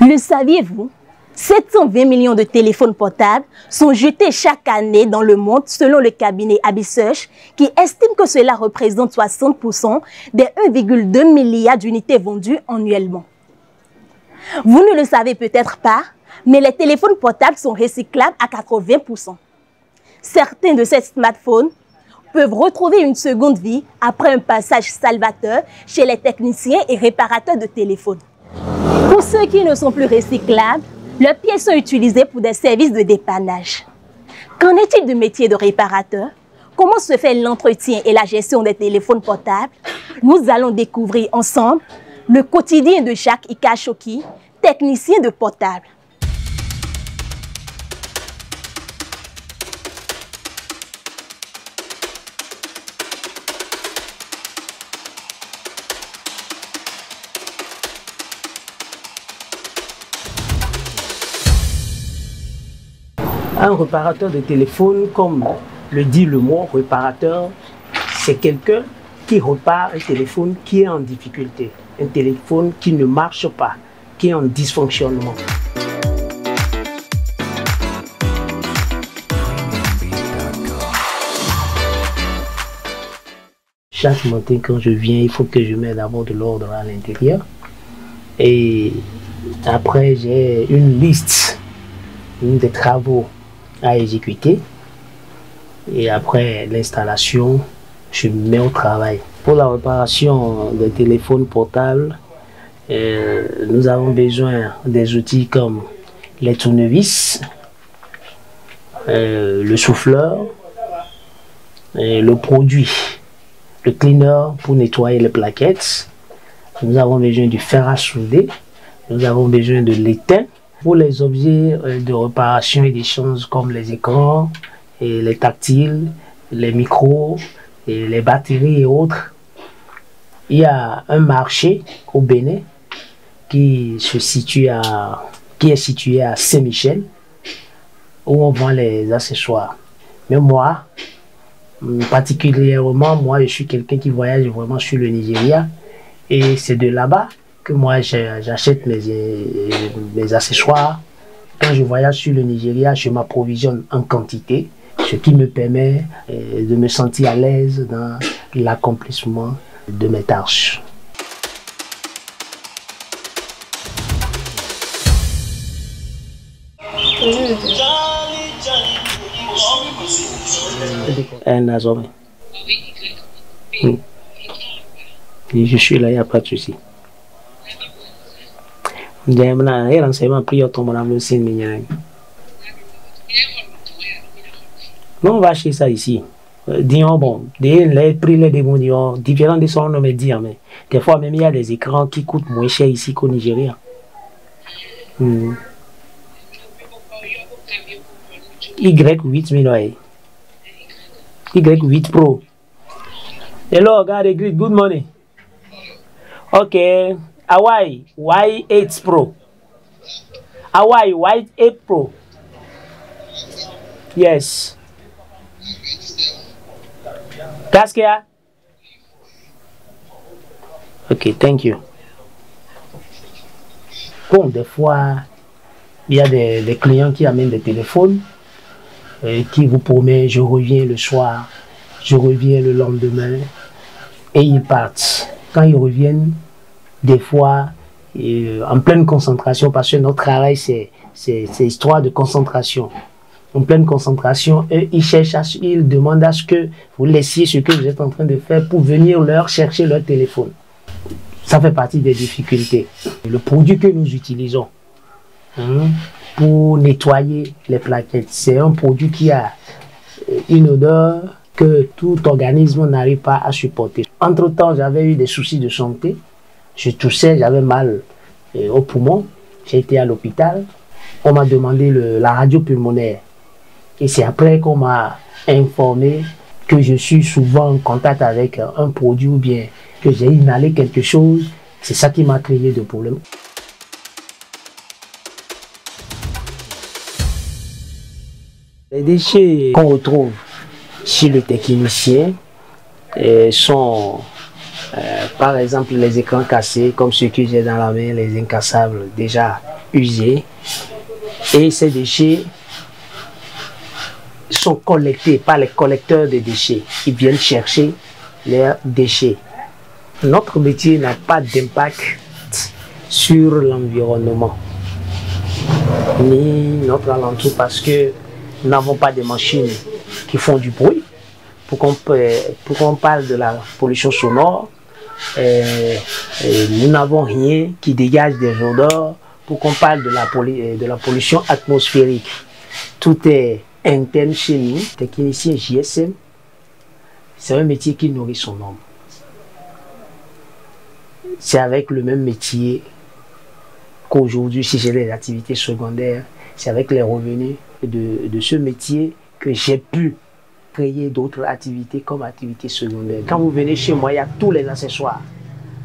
Le saviez-vous? 720 millions de téléphones portables sont jetés chaque année dans le monde selon le cabinet Abisearch qui estime que cela représente 60% des 1,2 milliard d'unités vendues annuellement. Vous ne le savez peut-être pas, mais les téléphones portables sont recyclables à 80%. Certains de ces smartphones peuvent retrouver une seconde vie après un passage salvateur chez les techniciens et réparateurs de téléphones. Pour ceux qui ne sont plus recyclables, leurs pièces sont utilisées pour des services de dépannage. Qu'en est-il du métier de réparateur? Comment se fait l'entretien et la gestion des téléphones portables? Nous allons découvrir ensemble le quotidien de Jacques Ikachoki, technicien de portable. Un réparateur de téléphone, comme le dit le mot réparateur, c'est quelqu'un qui répare un téléphone qui est en difficulté, un téléphone qui ne marche pas, qui est en dysfonctionnement. Chaque matin quand je viens, il faut que je mette d'abord de l'ordre à l'intérieur. Et après, j'ai une liste des travaux à exécuter. Et après l'installation, je me mets au travail. Pour la réparation des téléphones portables, nous avons besoin des outils comme les tournevis, le souffleur, le produit, le cleaner pour nettoyer les plaquettes. Nous avons besoin du fer à souder, nous avons besoin de l'étain. Pour les objets de réparation et d'échange comme les écrans, et les tactiles, les micros, et les batteries et autres, il y a un marché au Bénin qui est situé à Saint-Michel où on vend les accessoires. Mais moi, particulièrement, moi je suis quelqu'un qui voyage vraiment sur le Nigeria et c'est de là-bas que moi j'achète mes accessoires. Quand je voyage sur le Nigeria, je m'approvisionne en quantité, ce qui me permet de me sentir à l'aise dans l'accomplissement de mes tâches. Un azomé. Je suis là, il n'y a pas de souci. Non, on va acheter ça ici. Disons, bon, les prix, les démons, différents de son nom, mais dire, mais des fois même il y a des écrans qui coûtent moins cher ici qu'au Nigeria. Y8 000. Y8 Pro. Hello, God, good morning. Okay, Hawaii Y8 Pro. Hawaii Y8 Pro. Yes. Gaskia. Ok, thank you. Bon, des fois, il y a des clients qui amènent des téléphones qui vous promettent je reviens le soir, je reviens le lendemain et ils partent. Quand ils reviennent, des fois, en pleine concentration, parce que notre travail c'est histoire de concentration. En pleine concentration, eux, ils demandent à ce que vous laissiez ce que vous êtes en train de faire pour venir leur chercher leur téléphone. Ça fait partie des difficultés. Le produit que nous utilisons pour nettoyer les plaquettes, c'est un produit qui a une odeur que tout organisme n'arrive pas à supporter. Entre-temps, j'avais eu des soucis de santé. Je toussais, j'avais mal au poumon. J'ai été à l'hôpital. On m'a demandé la radio pulmonaire. Et c'est après qu'on m'a informé que je suis souvent en contact avec un produit ou bien que j'ai inhalé quelque chose. C'est ça qui m'a créé des problèmes. Les déchets qu'on retrouve chez le technicien sont Par exemple, les écrans cassés, comme ceux que j'ai dans la main, les incassables déjà usés. Et ces déchets sont collectés par les collecteurs de déchets. Ils viennent chercher leurs déchets. Notre métier n'a pas d'impact sur l'environnement, ni notre alentour, parce que nous n'avons pas de machines qui font du bruit. Pour qu'on parle de la pollution sonore, nous n'avons rien qui dégage des odeurs. Pour qu'on parle de la pollution atmosphérique, tout est interne chez nous. Technicien JSM, c'est un métier qui nourrit son homme. C'est avec le même métier qu'aujourd'hui, si j'ai des activités secondaires, c'est avec les revenus de ce métier que j'ai pu créer d'autres activités comme activités secondaires. Quand vous venez chez moi, il y a tous les accessoires.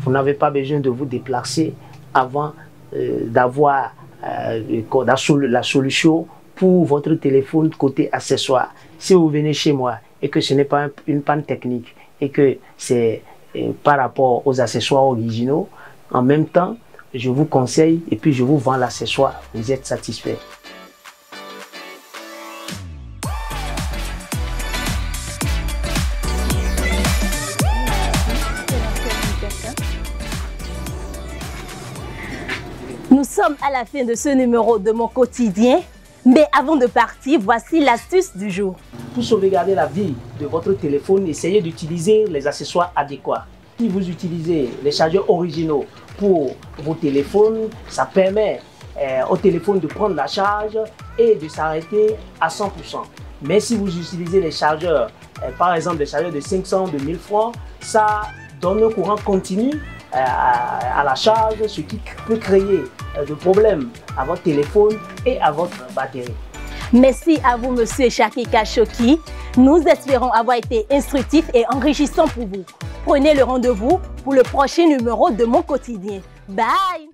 Vous n'avez pas besoin de vous déplacer avant d'avoir la solution pour votre téléphone côté accessoire. Si vous venez chez moi et que ce n'est pas une panne technique et que c'est par rapport aux accessoires originaux, en même temps, je vous conseille et puis je vous vends l'accessoire. Vous êtes satisfait. Nous sommes à la fin de ce numéro de Mon Quotidien, mais avant de partir, voici l'astuce du jour. Pour sauvegarder la vie de votre téléphone, essayez d'utiliser les accessoires adéquats. Si vous utilisez les chargeurs originaux pour vos téléphones, ça permet au téléphone de prendre la charge et de s'arrêter à 100%. Mais si vous utilisez les chargeurs, par exemple des chargeurs de 500, de 1000 francs, ça donne un courant continu à la charge, ce qui peut créer de problèmes à votre téléphone et à votre batterie. Merci à vous, Monsieur Chaki Kashoki. Nous espérons avoir été instructifs et enrichissants pour vous. Prenez le rendez-vous pour le prochain numéro de Mon Quotidien. Bye!